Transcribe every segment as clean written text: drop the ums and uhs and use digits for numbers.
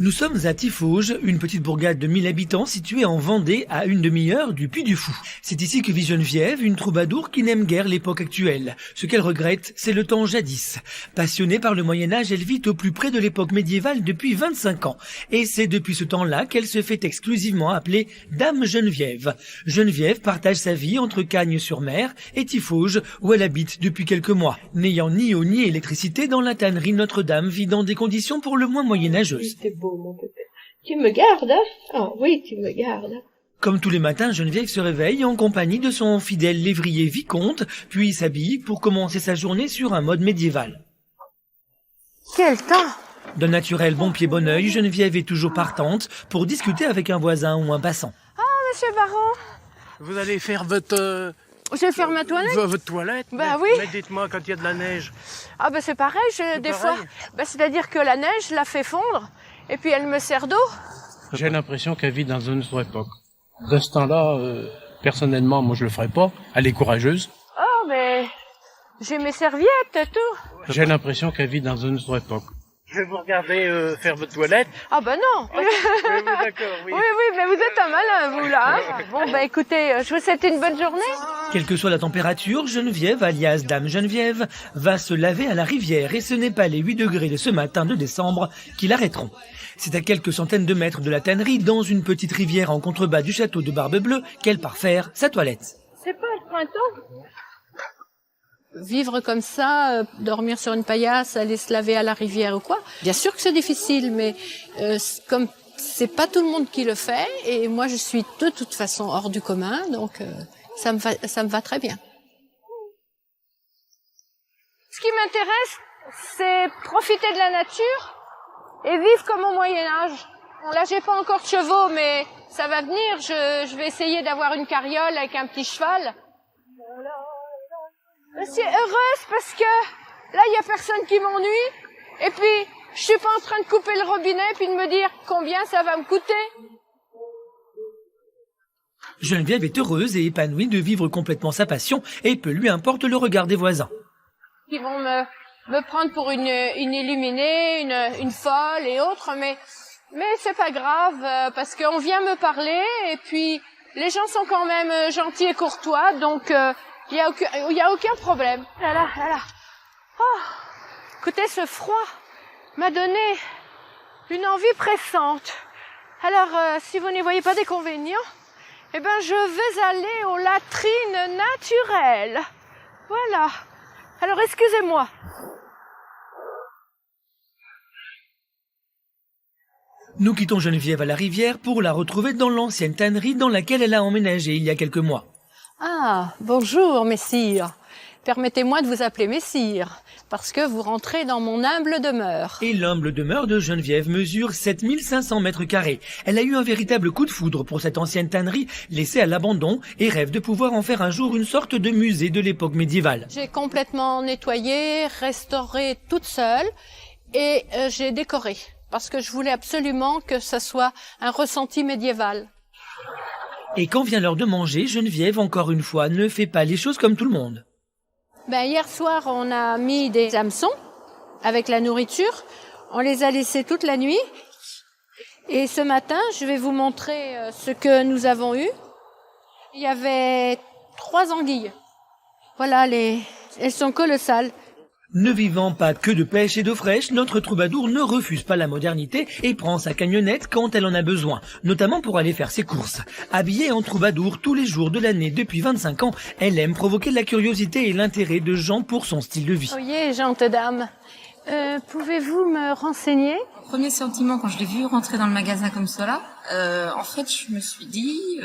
Nous sommes à Tifauges, une petite bourgade de 1000 habitants située en Vendée à une demi-heure du Puy du Fou. C'est ici que vit Geneviève, une troubadour qui n'aime guère l'époque actuelle. Ce qu'elle regrette, c'est le temps jadis. Passionnée par le Moyen-Âge, elle vit au plus près de l'époque médiévale depuis 25 ans. Et c'est depuis ce temps-là qu'elle se fait exclusivement appeler Dame Geneviève. Geneviève partage sa vie entre Cagnes-sur-Mer et Tifauges, où elle habite depuis quelques mois. N'ayant ni eau ni électricité, dans la tannerie Notre-Dame vit dans des conditions pour le moins moyenâgeuses. Mon pépé. Tu me gardes, hein? Ah oui, tu me gardes. Comme tous les matins, Geneviève se réveille en compagnie de son fidèle lévrier Vicomte, puis s'habille pour commencer sa journée sur un mode médiéval. Quel temps! D'un naturel bon pied bon oeil, Geneviève est toujours partante pour discuter avec un voisin ou un passant. Ah, monsieur Baron! Vous allez faire votre... Je vais faire ma toilette? Votre toilette? Bah oui. Mais dites-moi, quand il y a de la neige... Ah ben c'est pareil, des fois. Ben, c'est-à-dire que la neige la fait fondre, et puis elle me sert d'eau. J'ai l'impression qu'elle vit dans une autre époque. De ce temps-là, personnellement, moi je le ferais pas. Elle est courageuse. Oh, mais j'ai mes serviettes et tout. J'ai l'impression qu'elle vit dans une autre époque. Je vais vous regarder faire votre toilette. Ah ben non. Oui, d'accord, oui. Oui, mais vous êtes un malin, vous, là. Hein. Bon, ben écoutez, je vous souhaite une bonne journée. Quelle que soit la température, Geneviève, alias Dame Geneviève, va se laver à la rivière et ce n'est pas les 8 degrés de ce matin de décembre qui l'arrêteront. C'est à quelques centaines de mètres de la tannerie, dans une petite rivière en contrebas du château de Barbe-Bleue, qu'elle part faire sa toilette. C'est pas le printemps? Vivre comme ça, dormir sur une paillasse, aller se laver à la rivière ou quoi, bien sûr que c'est difficile, mais comme c'est pas tout le monde qui le fait, et moi je suis de toute façon hors du commun, donc ça me va très bien. Ce qui m'intéresse, c'est profiter de la nature et vivre comme au Moyen-Âge. Bon, là j'ai pas encore de chevaux, mais ça va venir, je vais essayer d'avoir une carriole avec un petit cheval. Je suis heureuse parce que là, il y a personne qui m'ennuie. Et puis, je suis pas en train de couper le robinet puis de me dire combien ça va me coûter. Geneviève est heureuse et épanouie de vivre complètement sa passion et peu lui importe le regard des voisins. Ils vont me prendre pour une illuminée, une folle et autres, mais c'est pas grave parce qu'on vient me parler et puis les gens sont quand même gentils et courtois, donc il y a aucun problème. Là. Oh, écoutez, ce froid m'a donné une envie pressante. Alors, si vous n'y voyez pas d'inconvénient, eh ben, je vais aller aux latrines naturelles. Voilà. Alors, excusez-moi. Nous quittons Geneviève à la rivière pour la retrouver dans l'ancienne tannerie dans laquelle elle a emménagé il y a quelques mois. Ah, bonjour, messire. Permettez-moi de vous appeler messire, parce que vous rentrez dans mon humble demeure. Et l'humble demeure de Geneviève mesure 7500 mètres carrés. Elle a eu un véritable coup de foudre pour cette ancienne tannerie laissée à l'abandon et rêve de pouvoir en faire un jour une sorte de musée de l'époque médiévale. J'ai complètement nettoyé, restauré toute seule et j'ai décoré, parce que je voulais absolument que ça soit un ressenti médiéval. Et quand vient l'heure de manger, Geneviève, encore une fois, ne fait pas les choses comme tout le monde. Ben, hier soir, on a mis des hameçons avec la nourriture. On les a laissés toute la nuit. Et ce matin, je vais vous montrer ce que nous avons eu. Il y avait 3 anguilles. Voilà, elles sont colossales. Ne vivant pas que de pêche et d'eau fraîche, notre troubadour ne refuse pas la modernité et prend sa camionnette quand elle en a besoin, notamment pour aller faire ses courses. Habillée en troubadour tous les jours de l'année depuis 25 ans, elle aime provoquer la curiosité et l'intérêt de gens pour son style de vie. Oyez, gente dame, pouvez-vous me renseigner? Premier sentiment quand je l'ai vu rentrer dans le magasin comme cela, en fait je me suis dit,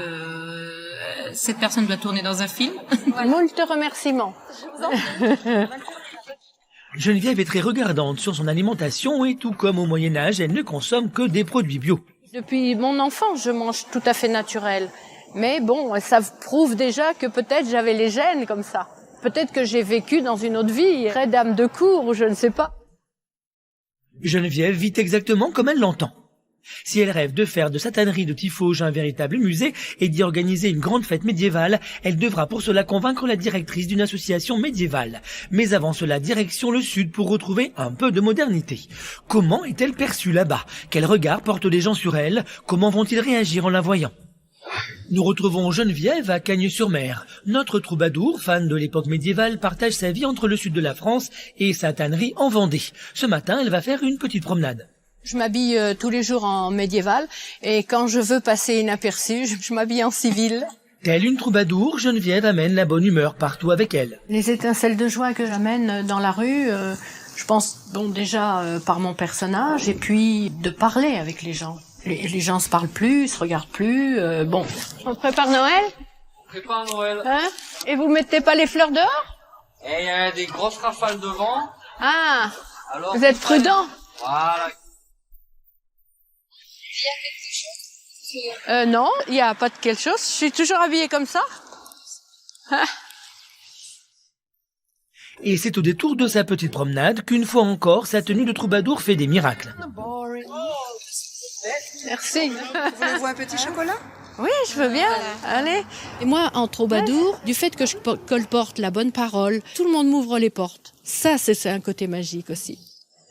cette personne doit tourner dans un film. Moult remerciements. Geneviève est très regardante sur son alimentation et tout comme au Moyen-Âge, elle ne consomme que des produits bio. Depuis mon enfance, je mange tout à fait naturel. Mais bon, ça prouve déjà que peut-être j'avais les gènes comme ça. Peut-être que j'ai vécu dans une autre vie, très dame de cour ou je ne sais pas. Geneviève vit exactement comme elle l'entend. Si elle rêve de faire de sa tannerie de Tiffauges un véritable musée et d'y organiser une grande fête médiévale, elle devra pour cela convaincre la directrice d'une association médiévale. Mais avant cela, direction le sud pour retrouver un peu de modernité. Comment est-elle perçue là-bas? Quel regard portent les gens sur elle? Comment vont-ils réagir en la voyant? Nous retrouvons Geneviève à Cagnes-sur-Mer. Notre troubadour, fan de l'époque médiévale, partage sa vie entre le sud de la France et sa tannerie en Vendée. Ce matin, elle va faire une petite promenade. Je m'habille tous les jours en médiéval et quand je veux passer inaperçue, je m'habille en civil. Telle une troubadour, Geneviève amène la bonne humeur partout avec elle. Les étincelles de joie que j'amène dans la rue, je pense déjà par mon personnage et puis de parler avec les gens. Les gens se parlent plus, se regardent plus. On prépare Noël? On prépare Noël. Hein? Et vous mettez pas les fleurs dehors? Et il y a des grosses rafales de vent. Ah, Alors, vous êtes prudent. Voilà. Non, il y a pas de quelque chose. Je suis toujours habillée comme ça. Hein? Et c'est au détour de sa petite promenade qu'une fois encore, sa tenue de troubadour fait des miracles. Merci. Voulez-vous un petit chocolat? Oui, je veux bien. Allez. Et moi, en troubadour, du fait que je colporte la bonne parole, tout le monde m'ouvre les portes. Ça, c'est un côté magique aussi.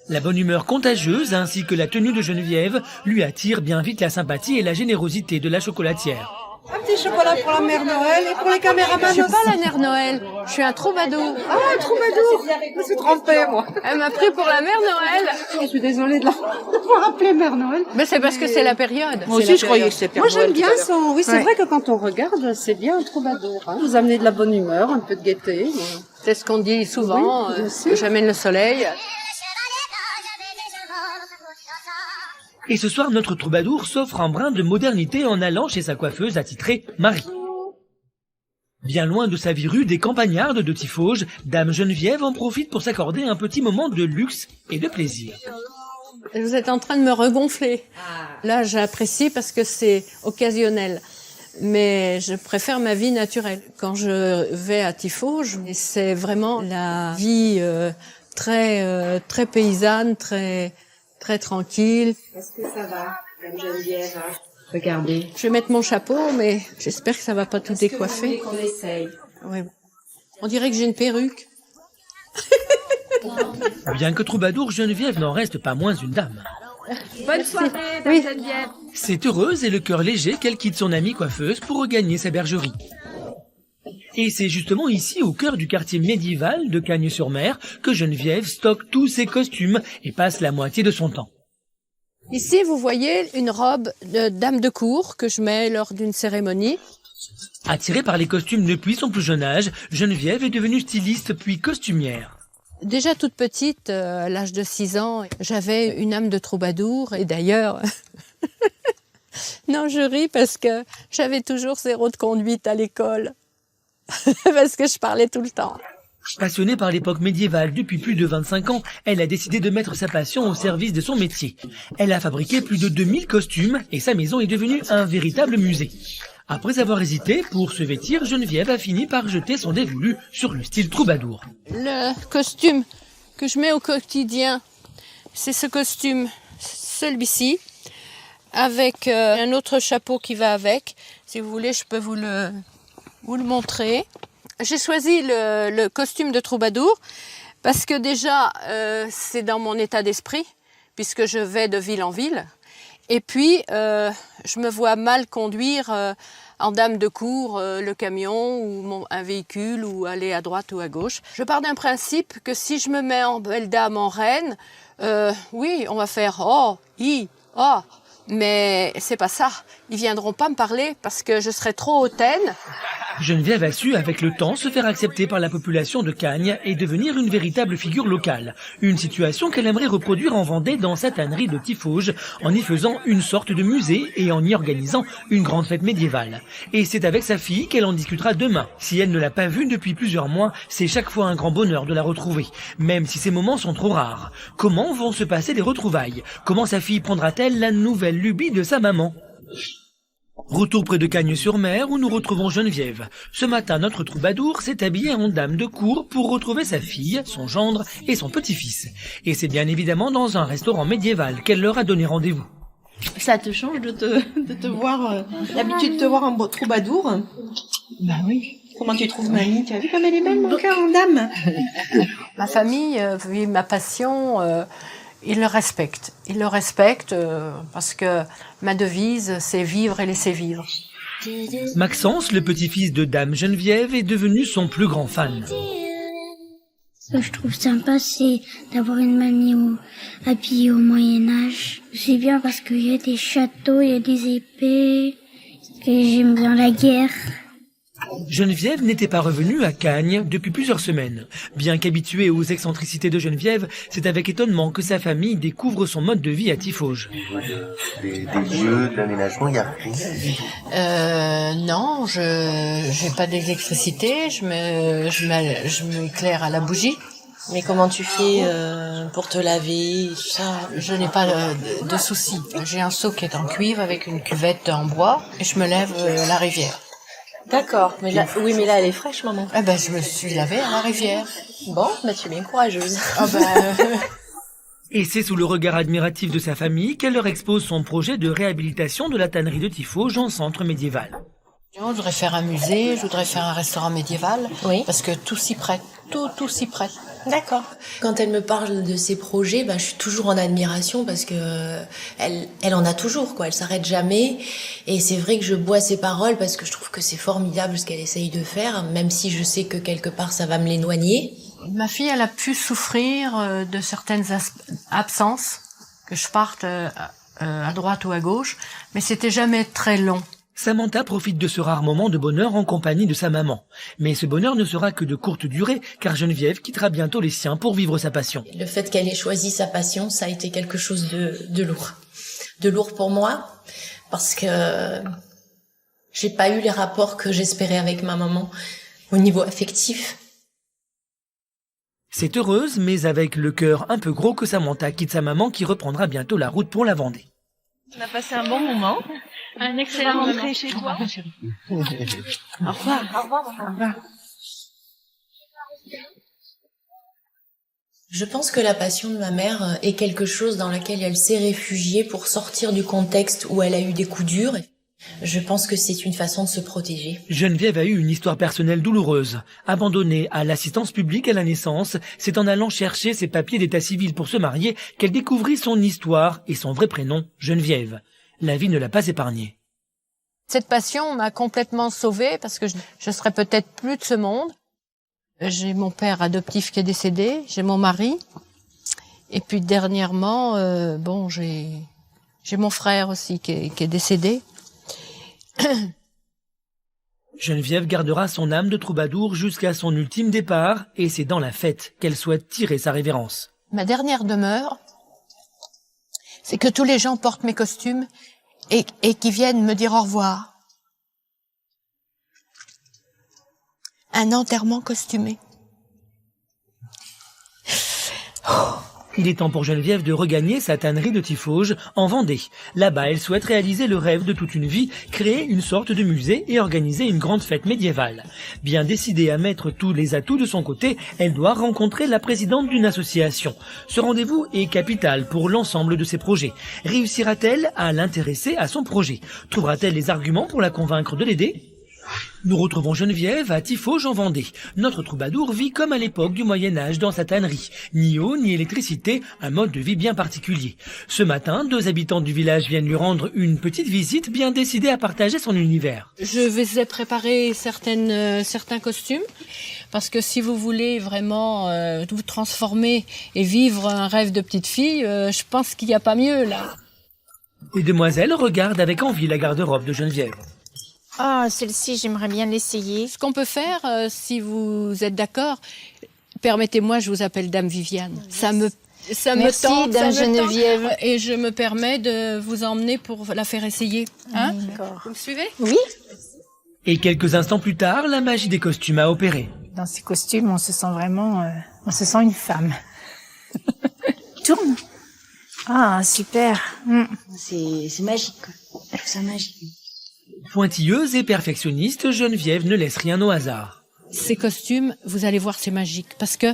La bonne humeur contagieuse ainsi que la tenue de Geneviève lui attirent bien vite la sympathie et la générosité de la chocolatière. Un petit chocolat pour la mère Noël et pour les caméramans. Je suis pas la mère Noël. Je suis un troubadour. Ah, un troubadour. Je me suis trompée, moi. Elle m'a pris pour la mère Noël. Je suis désolée de vous rappeler mère Noël. Mais c'est parce que c'est la période. Moi aussi, je croyais que c'était Moi, j'aime bien son... Oui, c'est vrai que quand on regarde, c'est bien un troubadour. Hein. Vous amenez de la bonne humeur, un peu de gaieté. C'est ce qu'on dit souvent. Oui, bien sûr. J'amène le soleil. Et ce soir, notre troubadour s'offre un brin de modernité en allant chez sa coiffeuse attitrée Marie. Bien loin de sa vie rude et campagnarde de Tiffauges, Dame Geneviève en profite pour s'accorder un petit moment de luxe et de plaisir. Vous êtes en train de me regonfler. Là, j'apprécie parce que c'est occasionnel. Mais je préfère ma vie naturelle. Quand je vais à Tiffauges, c'est vraiment la vie très paysanne, très tranquille. Est-ce que ça va, Dame Geneviève? Regardez. Je vais mettre mon chapeau, mais j'espère que ça va pas tout décoiffer. Qu'on essaye. Oui. On dirait que j'ai une perruque. Bien que troubadour, Geneviève n'en reste pas moins une dame. Bonne soirée, Dame Geneviève. C'est heureuse et le cœur léger qu'elle quitte son amie coiffeuse pour regagner sa bergerie. Et c'est justement ici, au cœur du quartier médiéval de Cagnes-sur-Mer, que Geneviève stocke tous ses costumes et passe la moitié de son temps. Ici, vous voyez une robe de dame de cour que je mets lors d'une cérémonie. Attirée par les costumes depuis son plus jeune âge, Geneviève est devenue styliste puis costumière. Déjà toute petite, à l'âge de 6 ans, j'avais une âme de troubadour et d'ailleurs... Non, je ris parce que j'avais toujours 0 de conduite à l'école. Parce que je parlais tout le temps. Passionnée par l'époque médiévale depuis plus de 25 ans, elle a décidé de mettre sa passion au service de son métier. Elle a fabriqué plus de 2000 costumes et sa maison est devenue un véritable musée. Après avoir hésité pour se vêtir, Geneviève a fini par jeter son dévolu sur le style troubadour. Le costume que je mets au quotidien, c'est ce costume, celui-ci, avec un autre chapeau qui va avec. Si vous voulez, je peux vous le montrer. J'ai choisi le costume de troubadour parce que déjà, c'est dans mon état d'esprit, puisque je vais de ville en ville. Et puis, je me vois mal conduire en dame de cour le camion ou un véhicule ou aller à droite ou à gauche. Je pars d'un principe que si je me mets en belle dame, en reine, oui, on va faire « oh, hi, oh ». Mais c'est pas ça. Ils viendront pas me parler parce que je serai trop hautaine. Geneviève a su, avec le temps, se faire accepter par la population de Cagnes et devenir une véritable figure locale. Une situation qu'elle aimerait reproduire en Vendée dans sa tannerie de Tiffauges, en y faisant une sorte de musée et en y organisant une grande fête médiévale. Et c'est avec sa fille qu'elle en discutera demain. Si elle ne l'a pas vue depuis plusieurs mois, c'est chaque fois un grand bonheur de la retrouver, même si ces moments sont trop rares. Comment vont se passer les retrouvailles? Comment sa fille prendra-t-elle la nouvelle lubie de sa maman? Retour près de Cagnes-sur-Mer où nous retrouvons Geneviève. Ce matin, notre troubadour s'est habillé en dame de cour pour retrouver sa fille, son gendre et son petit-fils. Et c'est bien évidemment dans un restaurant médiéval qu'elle leur a donné rendez-vous. Ça te change de te voir, l'habitude de te voir en troubadour. Bah oui. Comment tu trouves Mamie? Tu as vu comme elle est belle, mon cœur en dame? Ma famille, ma passion, ils le respectent. Ils le respectent parce que ma devise, c'est vivre et laisser vivre. Maxence, le petit-fils de Dame Geneviève, est devenu son plus grand fan. Ce que je trouve sympa, c'est d'avoir une mamie habillée au Moyen-Âge. C'est bien parce qu'il y a des châteaux, il y a des épées, et j'aime bien la guerre. Geneviève n'était pas revenue à Cagnes depuis plusieurs semaines. Bien qu'habituée aux excentricités de Geneviève, c'est avec étonnement que sa famille découvre son mode de vie à Tiffauges. Des lieux, de l'aménagement, il n'y a rien. Non, j'ai pas d'électricité, je m'éclaire à la bougie. Mais comment tu fais pour te laver, tout ça? Je n'ai pas de soucis. J'ai un seau qui est en cuivre avec une cuvette en bois et je me lève à la rivière. D'accord, mais là, oui, mais là elle est fraîche, maman. Eh ben, je me suis lavée à la rivière. Bon, bah tu es bien courageuse. Ah ben, Et c'est sous le regard admiratif de sa famille qu'elle leur expose son projet de réhabilitation de la tannerie de Tiffauges en centre médiéval. je voudrais faire un musée, je voudrais faire un restaurant médiéval. Oui. Parce que tout s'y prête. Tout s'y prête. D'accord. Quand elle me parle de ses projets, je suis toujours en admiration parce que elle en a toujours, quoi. Elle s'arrête jamais. Et c'est vrai que je bois ses paroles parce que je trouve que c'est formidable ce qu'elle essaye de faire, même si je sais que quelque part ça va me l'éloigner. Ma fille, elle a pu souffrir de certaines absences, que je parte à droite ou à gauche, mais c'était jamais très long. Samantha profite de ce rare moment de bonheur en compagnie de sa maman. Mais ce bonheur ne sera que de courte durée, car Geneviève quittera bientôt les siens pour vivre sa passion. Le fait qu'elle ait choisi sa passion, ça a été quelque chose de lourd. De lourd pour moi, parce que j'ai pas eu les rapports que j'espérais avec ma maman au niveau affectif. C'est heureuse, mais avec le cœur un peu gros que Samantha quitte sa maman qui reprendra bientôt la route pour la Vendée. On a passé un bon moment. Un excellent moment chez toi. Au revoir. Au revoir. Je pense que la passion de ma mère est quelque chose dans laquelle elle s'est réfugiée pour sortir du contexte où elle a eu des coups durs. Je pense que c'est une façon de se protéger. Geneviève a eu une histoire personnelle douloureuse. Abandonnée à l'assistance publique à la naissance, c'est en allant chercher ses papiers d'état civil pour se marier qu'elle découvrit son histoire et son vrai prénom, Geneviève. La vie ne l'a pas épargnée. Cette passion m'a complètement sauvée parce que je serais peut-être plus de ce monde. J'ai mon père adoptif qui est décédé, j'ai mon mari. Et puis dernièrement, j'ai mon frère aussi qui est décédé. Geneviève gardera son âme de troubadour jusqu'à son ultime départ et c'est dans la fête qu'elle souhaite tirer sa révérence. Ma dernière demeure, c'est que tous les gens portent mes costumes et qui viennent me dire au revoir. Un enterrement costumé. Il est temps pour Geneviève de regagner sa tannerie de Tiffauges en Vendée. Là-bas, elle souhaite réaliser le rêve de toute une vie, créer une sorte de musée et organiser une grande fête médiévale. Bien décidée à mettre tous les atouts de son côté, elle doit rencontrer la présidente d'une association. Ce rendez-vous est capital pour l'ensemble de ses projets. Réussira-t-elle à l'intéresser à son projet? Trouvera-t-elle les arguments pour la convaincre de l'aider? Nous retrouvons Geneviève à Tiffauges en Vendée. Notre troubadour vit comme à l'époque du Moyen-Âge dans sa tannerie. Ni eau, ni électricité, un mode de vie bien particulier. Ce matin, 2 habitants du village viennent lui rendre une petite visite, bien décidés à partager son univers. Je vais préparer certains costumes, parce que si vous voulez vraiment vous transformer et vivre un rêve de petite fille, je pense qu'il n'y a pas mieux là. Les demoiselles regardent avec envie la garde-robe de Geneviève. Oh, celle-ci, j'aimerais bien l'essayer. Ce qu'on peut faire, si vous êtes d'accord, permettez-moi, je vous appelle Dame Viviane. Ça me tente, Dame Geneviève. Et je me permets de vous emmener pour la faire essayer. Hein? D'accord. Vous me suivez? Oui. Et quelques instants plus tard, la magie des costumes a opéré. Dans ces costumes, on se sent vraiment, on se sent une femme. Tourne. Ah, super. C'est magique, quoi. Je trouve ça magique. Pointilleuse et perfectionniste, Geneviève ne laisse rien au hasard. Ces costumes, vous allez voir, c'est magique. Parce que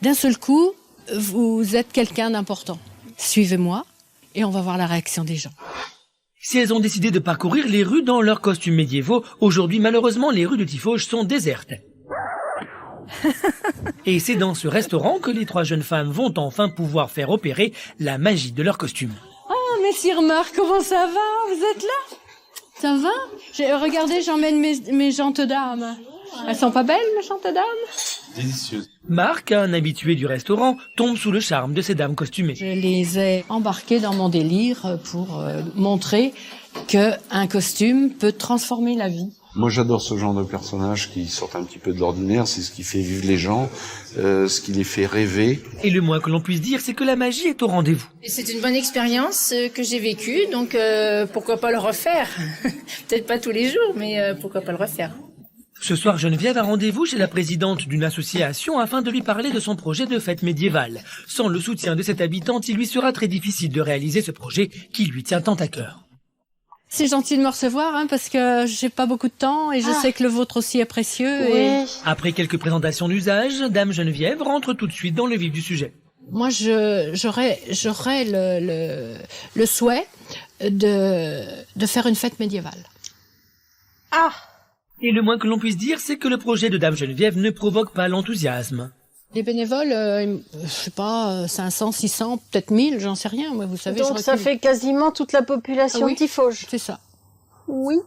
d'un seul coup, vous êtes quelqu'un d'important. Suivez-moi et on va voir la réaction des gens. Si elles ont décidé de parcourir les rues dans leurs costumes médiévaux, aujourd'hui malheureusement les rues de Tifauge sont désertes. Et c'est dans ce restaurant que les 3 jeunes femmes vont enfin pouvoir faire opérer la magie de leurs costumes. Ah, messire Marc, comment ça va? Vous êtes là? Ça va? Regardez, j'emmène mes jantes dames. Elles sont pas belles, mes jantes dames? Délicieuse. Marc, un habitué du restaurant, tombe sous le charme de ces dames costumées. Je les ai embarquées dans mon délire pour montrer qu'un costume peut transformer la vie. Moi, j'adore ce genre de personnages qui sortent un petit peu de l'ordinaire. C'est ce qui fait vivre les gens, ce qui les fait rêver. Et le moins que l'on puisse dire, c'est que la magie est au rendez-vous. C'est une bonne expérience que j'ai vécue, donc pourquoi pas le refaire? Peut-être pas tous les jours, mais pourquoi pas le refaire? Ce soir, Geneviève a rendez-vous chez la présidente d'une association afin de lui parler de son projet de fête médiévale. Sans le soutien de cette habitante, il lui sera très difficile de réaliser ce projet qui lui tient tant à cœur. C'est gentil de me recevoir, hein, parce que j'ai pas beaucoup de temps et je sais que le vôtre aussi est précieux. Oui. Et... Après quelques présentations d'usage, Dame Geneviève rentre tout de suite dans le vif du sujet. Moi, j'aurais le souhait de faire une fête médiévale. Ah! Et le moins que l'on puisse dire, c'est que le projet de Dame Geneviève ne provoque pas l'enthousiasme. Les bénévoles, je sais pas, 500, 600, peut-être 1000, j'en sais rien. Moi, vous savez, Donc ça fait quasiment toute la population de Tifauge. C'est ça. Oui.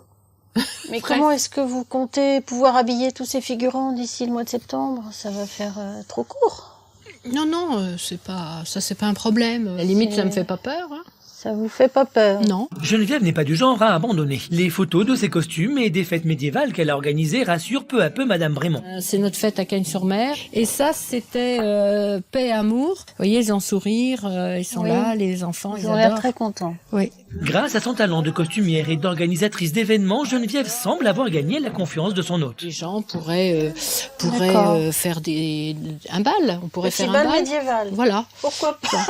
Mais comment est-ce que vous comptez pouvoir habiller tous ces figurants d'ici le mois de septembre? Ça va faire trop court. Non, c'est pas un problème. À la limite, ça me fait pas peur. Hein. Ça vous fait pas peur? Non. Geneviève n'est pas du genre à abandonner. Les photos de ses costumes et des fêtes médiévales qu'elle a organisées rassurent peu à peu Madame Brémond. C'est notre fête à Cagnes-sur-Mer. Et ça, c'était paix et amour. Vous voyez, ils ont sourire, ils sont là, les enfants, ils ont l'air adorent. très contents. Oui. Grâce à son talent de costumière et d'organisatrice d'événements, Geneviève semble avoir gagné la confiance de son hôte. Les gens pourraient faire un bal. On pourrait faire un bal bal médiéval. Voilà. Pourquoi pas?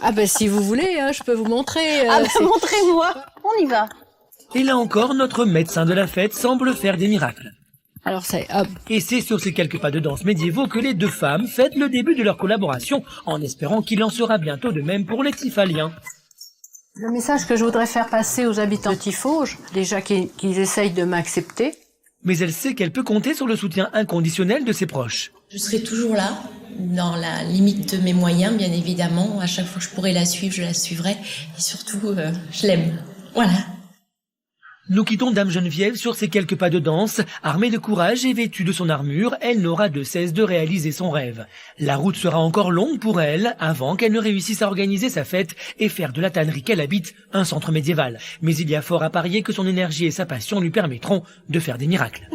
Ah ben si vous voulez, hein, je peux vous montrer. Montrez-moi. On y va. Et là encore, notre médecin de la fête semble faire des miracles. Alors Et c'est sur ces quelques pas de danse médiévaux que les 2 femmes fêtent le début de leur collaboration, en espérant qu'il en sera bientôt de même pour les Tifaliens. Le message que je voudrais faire passer aux habitants de Tifauge, déjà qu'ils essayent de m'accepter. Mais elle sait qu'elle peut compter sur le soutien inconditionnel de ses proches. Je serai toujours là, dans la limite de mes moyens, bien évidemment. À chaque fois que je pourrai la suivre, je la suivrai. Et surtout, je l'aime. Voilà. Nous quittons Dame Geneviève sur ces quelques pas de danse. Armée de courage et vêtue de son armure, elle n'aura de cesse de réaliser son rêve. La route sera encore longue pour elle, avant qu'elle ne réussisse à organiser sa fête et faire de la tannerie qu'elle habite un centre médiéval. Mais il y a fort à parier que son énergie et sa passion lui permettront de faire des miracles.